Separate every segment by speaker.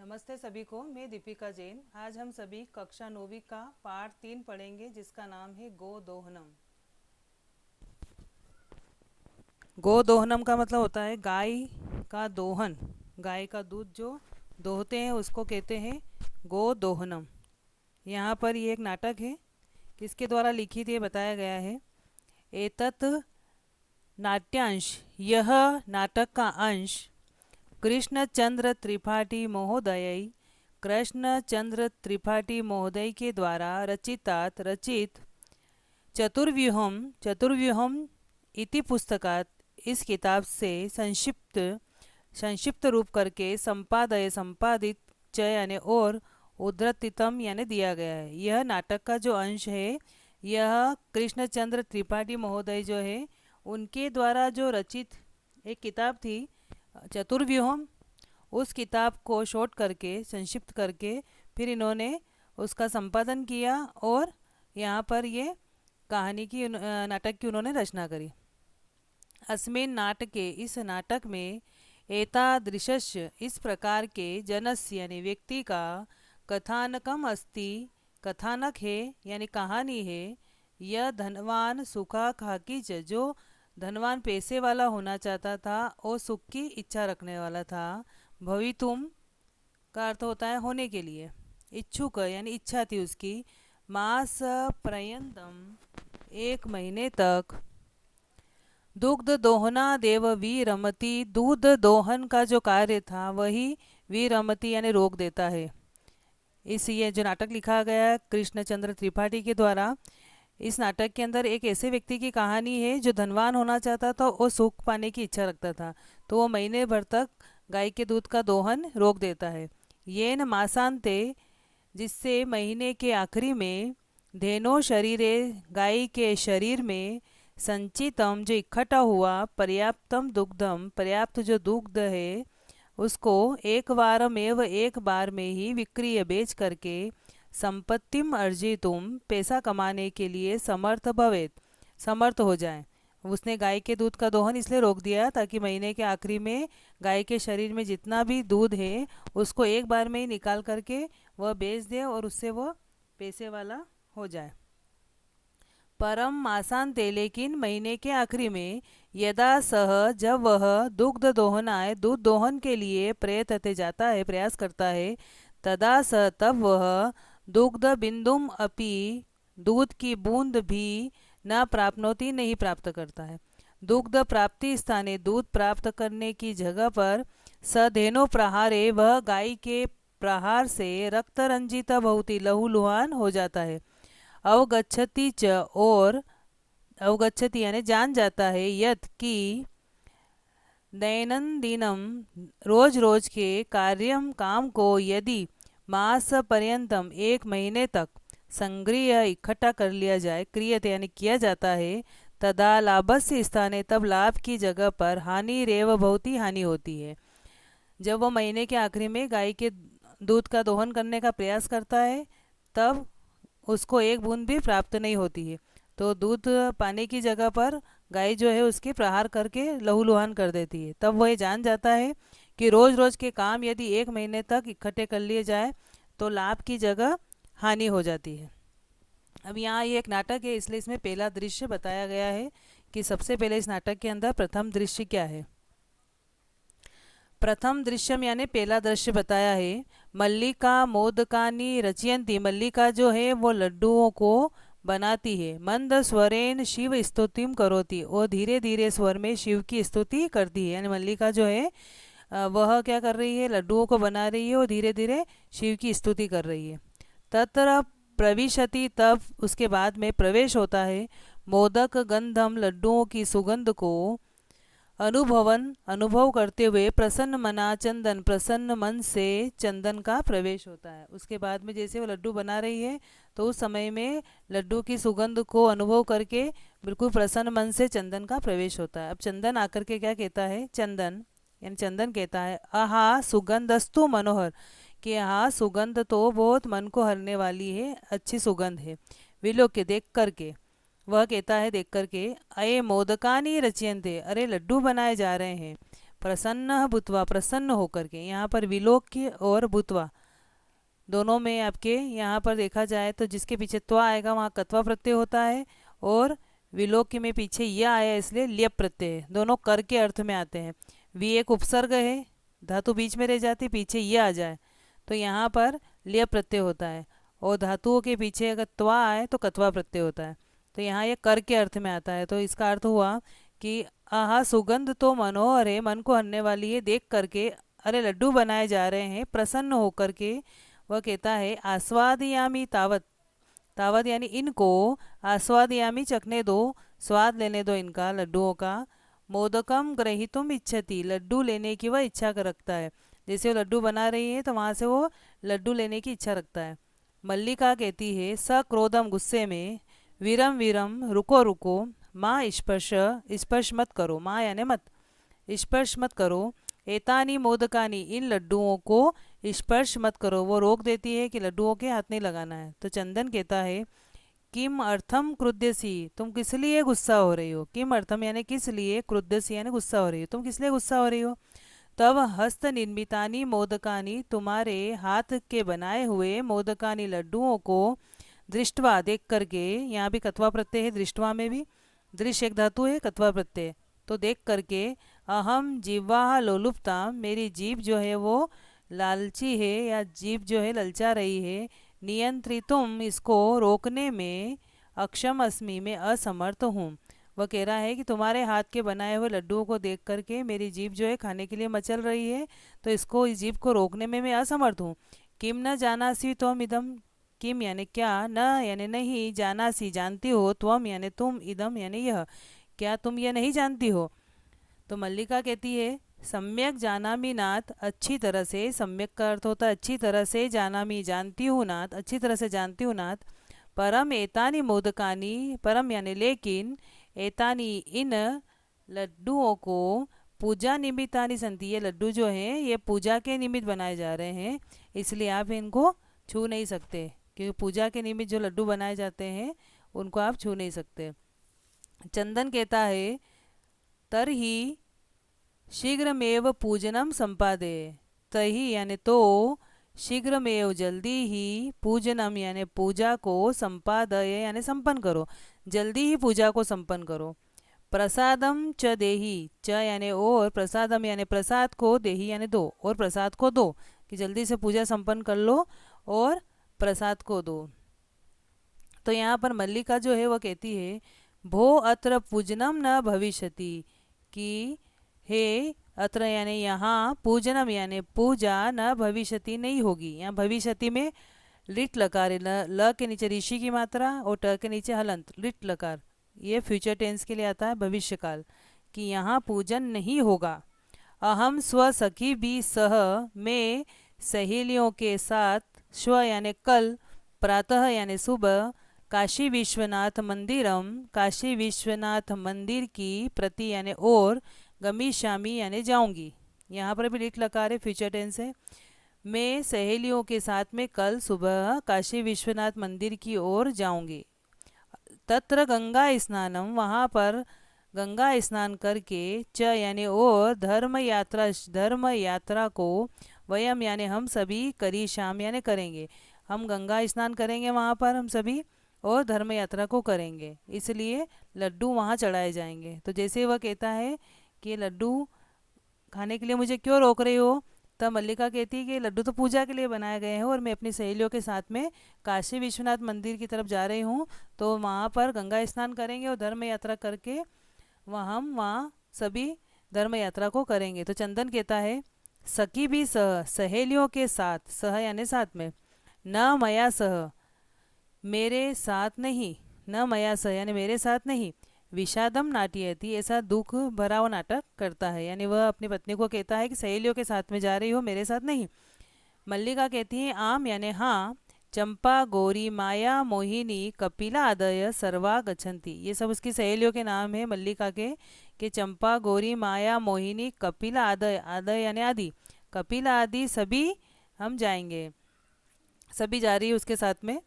Speaker 1: नमस्ते सभी को। मैं दीपिका जैन। आज हम सभी कक्षा 9वीं का पाठ 3 पढ़ेंगे, जिसका नाम है गोदोहनम। गोदोहनम का मतलब होता है गाय का दोहन। गाय का दूध जो दोहते हैं उसको कहते हैं गोदोहनम। यहाँ पर ये एक नाटक है, किसके द्वारा लिखित ये बताया गया है। एतत् नाट्यांश, यह नाटक का अंश कृष्णचंद्र त्रिपाठी महोदय कृष्णचंद्र त्रिपाठी महोदय के द्वारा रचित चतुर्व्यूहम इति पुस्तकात, इस किताब से संक्षिप्त रूप करके संपादित च यानी और उद्धृतितम यानी दिया गया है। यह नाटक का जो अंश है, यह कृष्णचंद्र त्रिपाठी महोदय जो है उनके द्वारा जो रचित एक किताब थी चतुर्व्यूहम, उस किताब को शॉर्ट करके संक्षिप्त करके फिर इन्होंने उसका संपादन किया और यहाँ पर ये कहानी की नाटक की उन्होंने रचना करी। अस्मिन नाटके, इस नाटक में एतादृशस्य, इस प्रकार के जनस्य यानी व्यक्ति का कथानकम अस्ति, कथानक है यानी कहानी है। यह धनवान सुखाकांक्षी च, जो धनवान पैसे वाला होना चाहता था और सुख की इच्छा रखने वाला था। भवितुम का अर्थ होता है होने के लिए, इच्छुक यानी इच्छा थी उसकी। मास पर्यंतम, 1 महीने तक। दुग्ध दोहना देव वीरमती, दूध दोहन का जो कार्य था वही वीरमती यानी रोक देता है। इस ये जो नाटक लिखा गया है कृष्णचंद्र त्रिपाठी के द्वारा, इस नाटक के अंदर एक ऐसे व्यक्ति की कहानी है जो धनवान होना चाहता था और सुख पाने की इच्छा रखता था, तो वो महीने भर तक गाय के दूध का दोहन रोक देता है। ये न मासांते, जिससे महीने के आखिरी में धेनो शरीरे, गाय के शरीर में संचितम जो इकट्ठा हुआ, पर्याप्तम दुग्धम, पर्याप्त जो दुग्ध है उसको एक बार में ही विक्रीय बेच करके संपत्तिम अर्जितुम, पैसा कमाने के लिए समर्थ हो जाए। उसने गाय के दूध का दोहन इसलिए रोक दिया ताकि महीने के आखिरी में गाय के शरीर में जितना भी दूध है उसको एक बार में ही निकाल करके वह बेच दे और उससे वह पैसे वाला हो जाए। परम मासांते, लेकिन महीने के आखिरी में, यदा सह, जब वह दुग्ध दोहनाय, दूध दोहन के लिए प्रयतते जाता है, प्रयास करता है, तदा स, तब वह दुग्ध बिंदुम अपि, दूध की बूंद भी न प्राप्नोति, नहीं प्राप्त करता है। दुग्ध प्राप्ति स्थाने, दूध प्राप्त करने की जगह पर, सधेनो प्रहारे, वह गाय के प्रहार से रक्त रंजित भवति, लहूलुहान हो जाता है। अवगच्छति च, और अवगच्छति यानी जान जाता है, यत की दैनंदिनम, रोज रोज के कार्यम काम को, यदि मास पर्यंतम, 1 महीने तक संग्रह इकट्ठा कर लिया जाए, क्रियते यानी किया जाता है, तदा लाभस्य स्थाने, तब लाभ की जगह पर हानि रेव भवति, हानि होती है। जब वो महीने के आखिरी में गाय के दूध का दोहन करने का प्रयास करता है तब उसको एक बूंद भी प्राप्त नहीं होती है, तो दूध पाने की जगह पर गाय जो है उसकी प्रहार करके लहूलुहान कर देती है। तब वह जान जाता है कि रोज रोज के काम यदि 1 महीने तक इकट्ठे कर लिए जाए तो लाभ की जगह हानि हो जाती है। अब यहाँ ये एक नाटक है, इसलिए इसमें पहला दृश्य बताया गया है कि सबसे पहले इस नाटक के अंदर प्रथम दृश्य क्या है। प्रथम दृश्यम यानी पहला दृश्य बताया है। मल्लिका मोदकानी रचयंती, मल्लिका जो है वो लड्डुओं को बनाती है। मंद स्वरेन शिव स्तुतिम करोति, और धीरे धीरे स्वर में शिव की स्तुति करती है। यानी मल्लिका जो है वह क्या कर रही है, लड्डुओं को बना रही है और धीरे धीरे शिव की स्तुति कर रही है। तत्र प्रविशति, तब उसके बाद में प्रवेश होता है। मोदक गंधम, लड्डुओं की सुगंध को अनुभव करते हुए प्रसन्न मना चंदन, प्रसन्न मन से चंदन का प्रवेश होता है। उसके बाद में जैसे वो लड्डू बना रही है तो उस समय में लड्डू की सुगंध को अनुभव करके बिल्कुल प्रसन्न मन से चंदन का प्रवेश होता है। अब चंदन आकर के क्या कहता है, चंदन यानी चंदन कहता है, आहा सुगंधस्तु मनोहर, कि हाँ सुगंध तो बहुत मन को हरने वाली है, अच्छी सुगंध है। विलोक्य, देख करके, वह कहता है देख करके, अये मोदकानी रचयन्ते, अरे लड्डू बनाए जा रहे हैं। प्रसन्न भूतवा, प्रसन्न होकर के। यहाँ पर विलोक्य और भूतवा दोनों में आपके यहाँ पर देखा जाए तो जिसके पीछे त्वा आएगा वहाँ कत्वा प्रत्यय होता है, और विलोक्य में पीछे यह आया इसलिए ल्यप प्रत्यय है। दोनों कर के अर्थ में आते हैं। वी एक उपसर्ग है, धातु बीच में रह जाती, पीछे यह आ जाए तो यहाँ पर ल्यप प्रत्यय होता है, और धातुओं के पीछे अगर त्वा आए तो कत्वा प्रत्यय होता है। तो यहाँ ये कर के अर्थ में आता है। तो इसका अर्थ हुआ कि आहा सुगंध तो मनोहर है, मन को हरने वाली है, देख करके अरे लड्डू बनाए जा रहे हैं, प्रसन्न होकर के वह कहता है आस्वादयामी तावत, तावत यानी इनको, आस्वादयामी चखने दो, स्वाद लेने दो इनका लड्डुओं का। मोदकम ग्रहीतुम इच्छति, लड्डू लेने की वह इच्छा कर रखता है। जैसे वो लड्डू बना रही है तो वहाँ से वो लड्डू लेने की इच्छा रखता है। मल्लिका कहती है सक्रोधम, गुस्से में, वीरम वीरम, रुको रुको, माँ स्पर्श, स्पर्श मत करो, माँ यानी मत, स्पर्श मत करो, एतानी मोदकानी, इन लड्डुओं को स्पर्श मत करो। वो रोक देती है कि लड्डुओं के हाथ नहीं लगाना है। तो चंदन कहता है किम अर्थम क्रुद्यसी, तुम किस लिए गुस्सा हो रही हो। किम अर्थम यानी किस लिए, क्रुद्यसी यानी गुस्सा हो रही हो, तुम किस लिए गुस्सा हो रही हो। तब हस्त निर्मितानी मोदकानी, तुम्हारे हाथ के बनाए हुए मोदकानी लड्डुओं को, दृष्टवा देख करके, यहाँ भी कत्वा प्रत्यय है दृष्टवा में भी, दृश्य एक धातु है कत्वा प्रत्यय, तो देख करके अहम जीवा लोलुप्ता, मेरी जीभ जो है वो लालची है या जीभ जो है ललचा रही है, नियंत्रितुम इसको रोकने में, अक्षम अस्मि में असमर्थ हूँ। वह कह रहा है कि तुम्हारे हाथ के बनाए हुए लड्डुओं को देख करके मेरी जीभ जो है खाने के लिए मचल रही है, तो इसको, इस जीभ को रोकने में मैं असमर्थ हूँ। किम न जानासी त्वम इदम, किम यानी क्या, न यानी नहीं, जानासी जानती हो, त्वम यानी तुम, इदम यानी यह, क्या तुम यह नहीं जानती हो। तो मल्लिका कहती है सम्यक जानामी नाथ, अच्छी तरह से, सम्यक का अर्थ होता है अच्छी तरह से, जानामी जानती हूँ नाथ, अच्छी तरह से जानती हूँ नाथ। परम एतानी मोदकानी, परम यानी लेकिन, एतानी इन लड्डुओं को, पूजा निमित्तानी संति, ये लड्डू जो हैं ये पूजा के निमित्त बनाए जा रहे हैं, इसलिए आप इनको छू नहीं सकते, क्योंकि पूजा के निमित्त जो लड्डू बनाए जाते हैं उनको आप छू नहीं सकते। चंदन कहता है तरही शीघ्रमेव पूजनम संपादे, तही यानी तो, शीघ्रमेव जल्दी ही, पूजनम यानी पूजा को, संपादय यानी संपन्न करो, जल्दी ही पूजा को संपन्न करो। प्रसादम च देही, च यानी और, प्रसादम यानी प्रसाद को, देही यानी दो, और प्रसाद को दो, कि जल्दी से पूजा संपन्न कर लो और प्रसाद को दो। तो यहाँ पर मल्लिका जो है वह कहती है भो अत्र पूजनम न भविष्यति, कि हे अत्र यानी यहाँ, पूजनम यानी पूजा, न भविष्यति नहीं होगी। यहाँ भविष्यति में लिट लकार, ल के नीचे ऋषि की मात्रा और ट के नीचे हलंत, लिट लकार, ये फ्यूचर टेंस के लिए आता है, भविष्य काल, कि यहाँ पूजन नहीं होगा। अहम स्व सखी भी सह, में सहेलियों के साथ, स्व यानी कल, प्रातः यानी सुबह, काशी विश्वनाथ मंदिरम, काशी विश्वनाथ मंदिर की, प्रति यानी और, गमीशामी यानी जाऊंगी, यहाँ पर भी लिट लकार है, फ्यूचर टेंस है। मैं सहेलियों के साथ में कल सुबह काशी विश्वनाथ मंदिर की ओर जाऊंगी। तत्र गंगा स्नानम, वहाँ पर गंगा स्नान करके, च यानी और, धर्म यात्रा, धर्म यात्रा को, वयम यानी हम सभी, करी शाम यानी करेंगे, हम गंगा स्नान करेंगे वहाँ पर हम सभी, और धर्म यात्रा को करेंगे, इसलिए लड्डू वहाँ चढ़ाए जाएंगे। तो जैसे वह कहता है कि लड्डू खाने के लिए मुझे क्यों रोक रही हो, तब मल्लिका कहती है कि लड्डू तो पूजा के लिए बनाए गए हैं और मैं अपनी सहेलियों के साथ में काशी विश्वनाथ मंदिर की तरफ जा रही हूँ, तो वहाँ पर गंगा स्नान करेंगे और धर्म यात्रा करके हम वहाँ सभी धर्म यात्रा को करेंगे। तो चंदन कहता है सखी भी सह, सहेलियों के साथ, सह यानी साथ में, न मया सह, मेरे साथ नहीं, न मया सह यानी मेरे साथ नहीं, विषादम नाट्यति, ऐसा दुख भरा हुआ नाटक करता है, यानी वह अपनी पत्नी को कहता है कि सहेलियों के साथ में जा रही हो, मेरे साथ नहीं। मल्लिका कहती है आम यानी हाँ, चंपा गौरी माया मोहिनी कपिला आदय सर्वा गच्छन्ति, ये सब उसकी सहेलियों के नाम है मल्लिका के, कि चंपा गौरी माया मोहिनी कपिला आदय, आदय यानी आदि, कपिला आदि सभी हम जाएंगे, सभी जा रही है उसके साथ में।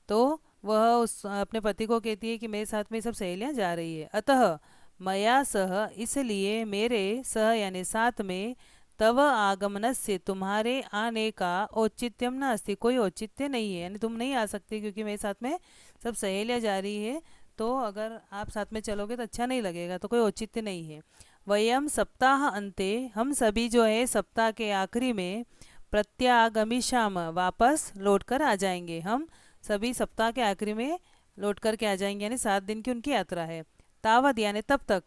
Speaker 1: तो वह उस अपने पति को कहती है कि मेरे साथ में सब सहेलियां जा रही है। अतः मया सह इसलिए मेरे सह यानी साथ में तव आगमनस्य तुम्हारे आने का औचित्यम न अस्ति, कोई औचित्य नहीं है, यानी तुम नहीं आ सकते क्योंकि मेरे साथ में सब सहेलियाँ जा रही है, तो अगर आप साथ में चलोगे तो अच्छा नहीं लगेगा, तो कोई औचित्य नहीं है। वयम सप्ताह अंते, हम सभी जो है सप्ताह के आखिरी में प्रत्यागमिष्याम, वापस लौट कर आ जाएंगे, हम सभी सप्ताह के आखिरी में लौट कर के आ जाएंगे, यानी 7 दिन की उनकी यात्रा है। तावत यानी तब तक,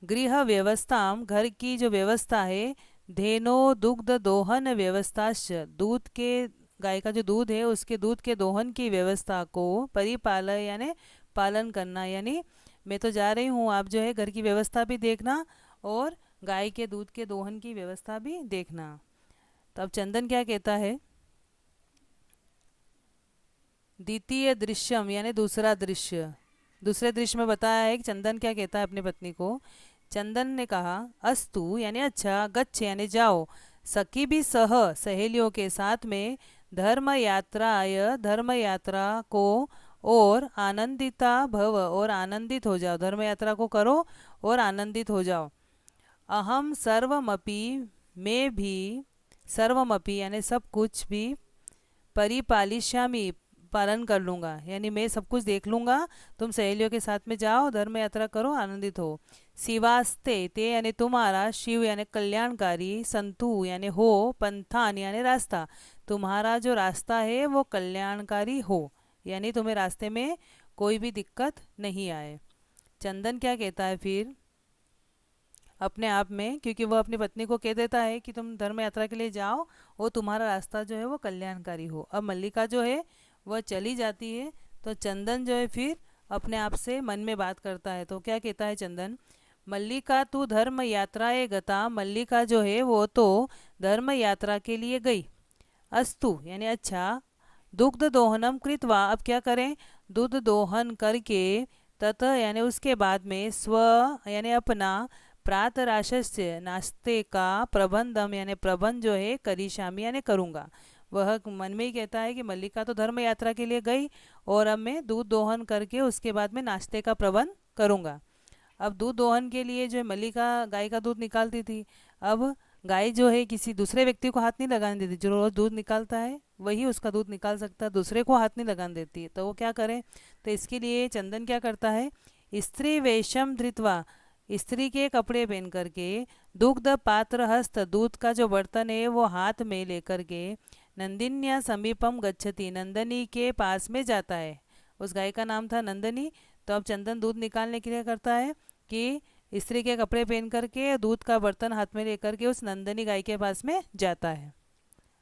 Speaker 1: गृह व्यवस्थाम, घर की जो व्यवस्था है, धेनो दुग्ध दोहन व्यवस्थाश्च, दूध के, गाय का जो दूध है उसके दूध के दोहन की व्यवस्था को परिपाल यानी पालन करना, यानी मैं तो जा रही हूँ, आप जो है घर की व्यवस्था भी देखना और गाय के दूध के दोहन की व्यवस्था भी देखना। तो अब चंदन क्या कहता है, द्वितीय दृश्यम यानी दूसरा दृश्य, दूसरे दृश्य में बताया है कि चंदन क्या कहता है अपनी पत्नी को। चंदन ने कहा अस्तु यानी अच्छा, गच्छ यानी जाओ, सखी भी सह, सहेलियों के साथ में, धर्म यात्राय, धर्म यात्रा को, और आनंदिता भव, और आनंदित हो जाओ, धर्म यात्रा को करो और आनंदित हो जाओ। अहम सर्वमपि, मैं भी, सर्वमपि यानी सब कुछ भी, परिपालिष्यामि पालन कर लूँगा, यानी मैं सब कुछ देख लूँगा, तुम सहेलियों के साथ में जाओ, धर्म यात्रा करो, आनंदित हो। शिवास्ते, ते यानी तुम्हारा, शिव यानी कल्याणकारी, संतु यानी हो, पंथान यानी रास्ता, तुम्हारा जो रास्ता है वो कल्याणकारी हो, यानी तुम्हें रास्ते में कोई भी दिक्कत नहीं आए। चंदन क्या कहता है फिर अपने आप में, क्योंकि वह अपनी पत्नी को कह देता है कि तुम धर्म यात्रा के लिए जाओ और तुम्हारा रास्ता जो है वो कल्याणकारी हो। अब मल्लिका जो है वह चली जाती है, तो चंदन जो है फिर अपने आप से मन में बात करता है, तो क्या कहता है चंदन, मल्लिका तू धर्म यात्राए गता, मल्लिका जो है वो तो धर्म यात्रा के लिए गई, अस्तु यानी अच्छा, दुग्ध दोहनम कृत्वा, अब क्या करें, दूध दोहन करके, तत यानी उसके बाद में, स्व यानी अपना, प्रातराशस्य नाश्ते का, प्रबंधम यानी प्रबंध जो है, करिष्यामि यानी करूँगा। वह मन में ही कहता है कि मल्लिका तो धर्म यात्रा के लिए गई और अब मैं दूध दोहन करके उसके बाद में नाश्ते का प्रबंध करूँगा। अब दूध दोहन के लिए जो है मल्लिका गाय का दूध निकालती थी, अब गाय जो है किसी दूसरे व्यक्ति को हाथ नहीं लगाने देती, जो रोज दूध निकालता है वही उसका दूध निकाल सकता है, दूसरे को हाथ नहीं लगाने देती है, तो वो क्या करे, तो इसके लिए चंदन क्या करता है, स्त्री वेशम धृत्वा, स्त्री के कपड़े पहन करके, दुग्ध पात्र हस्त, दूध का जो बर्तन है वो हाथ में लेकर के, नंदिन्या समीपम गच्छति, नंदनी के पास में जाता है, उस गाय का नाम था नंदनी। तो अब चंदन दूध निकालने के लिए करता है कि स्त्री के कपड़े पहन करके दूध का बर्तन हाथ में लेकर के उस नंदनी गाय के पास में जाता है।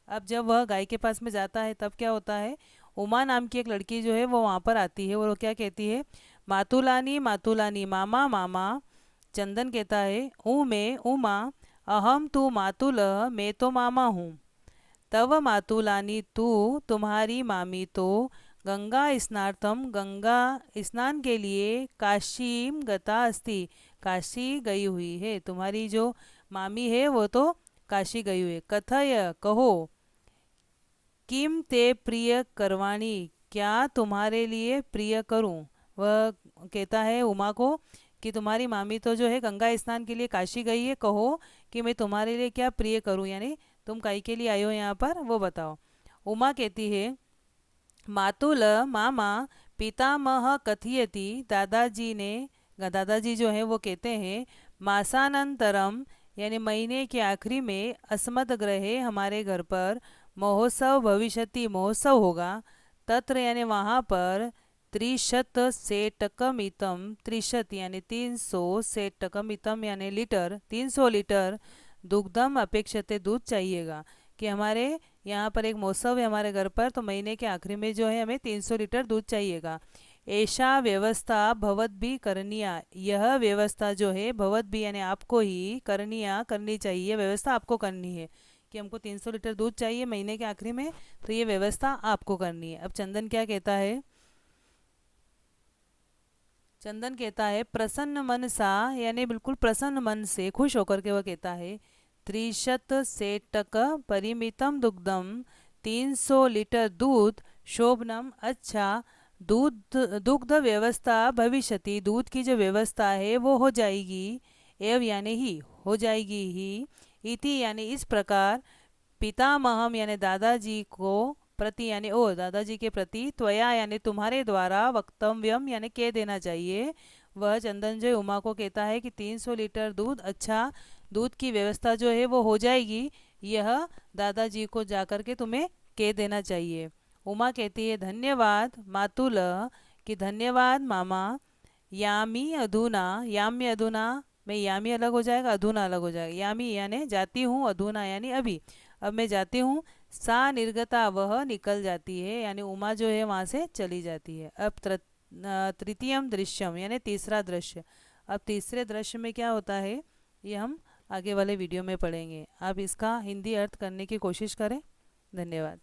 Speaker 1: अब जब वह गाय के पास में जाता है तब क्या होता है, उमा नाम की एक लड़की जो है वो वहाँ पर आती है और वो क्या कहती है, मातुलानी मातुलानी, मामा मामा। चंदन कहता है ऊ मैं उमा, अहम तू मातुल, मैं तो मामा हूँ, तव मातुलानी तू तुम्हारी मामी तो, गंगा स्नार्थम गंगा स्नान के लिए, काशीम गता अस्ति काशी गई हुई है, तुम्हारी जो मामी है वो तो काशी गई हुई है। कथय कहो, किम ते प्रिय करवाणी, क्या तुम्हारे लिए प्रिय करूं, वह कहता है उमा को कि तुम्हारी मामी तो जो है गंगा स्नान के लिए काशी गई है, कहो कि मैं तुम्हारे लिए क्या प्रिय करूं, यानी तुम काई के लिए आयो यहाँ पर वो बताओ। उमा कहती है मातुल मामा पितामह कथियति, दादाजी ने, दादाजी जो है वो कहते हैं, मासानंतरम यानी महीने के आखिरी में, अस्मद ग्रहे हमारे घर पर, महोत्सव भविष्यति महोत्सव होगा, तत्र यानी वहाँ पर, त्रिशत सेटकमितम, त्रिशत यानी 300, सेटकमितम यानी लीटर, 300 लीटर, दुग्धम अपेक्षते दूध चाहिएगा, कि हमारे यहाँ पर एक महोत्सव है हमारे घर पर, तो महीने के आखिरी में जो है हमें 300 लीटर दूध चाहिएगा। ऐसा व्यवस्था भवत भी करनिया, यह व्यवस्था जो है भवत भी यानी आपको ही, करनिया करनी चाहिए, व्यवस्था आपको करनी है कि हमको 300 लीटर दूध चाहिए महीने के आखिरी में, तो ये व्यवस्था आपको करनी है। अब चंदन क्या कहता है, चंदन कहता है प्रसन्न मन सा, यानी बिल्कुल प्रसन्न मन से खुश होकर के वह कहता है, त्रिशत सेटक परिमितम दुग्धम, 300 लीटर दूध, शोभनम अच्छा, दूध दुग्ध व्यवस्था भविष्यति, दूध की जो व्यवस्था है वो हो जाएगी, एव यानी ही हो जाएगी ही, इति यानी इस प्रकार, पितामहम यानी दादाजी को, प्रति यानी ओ दादाजी के प्रति, त्वया यानी तुम्हारे द्वारा, वक्तव्यम यानी कह देना चाहिए। वह चंदन जो है उमा को कहता है कि 300 लीटर दूध, अच्छा दूध की व्यवस्था जो है वो हो जाएगी, यह दादाजी को जाकर के तुम्हें कह देना चाहिए। उमा कहती है धन्यवाद मातुल, कि धन्यवाद मामा। यामी अधुना, यामी अधुना में यामी अलग हो जाएगा, अधुना अलग हो जाएगा। यामी यानी जाती हूँ, अधुना यानी अभी, अब मैं जाती हूँ। सा निर्गता वह निकल जाती है, यानी उमा जो है वहाँ से चली जाती है। अब तृतीयम दृश्यम यानी तीसरा दृश्य। अब तीसरे दृश्य में क्या होता है ये हम आगे वाले वीडियो में पढ़ेंगे। आप इसका हिंदी अर्थ करने की कोशिश करें। धन्यवाद।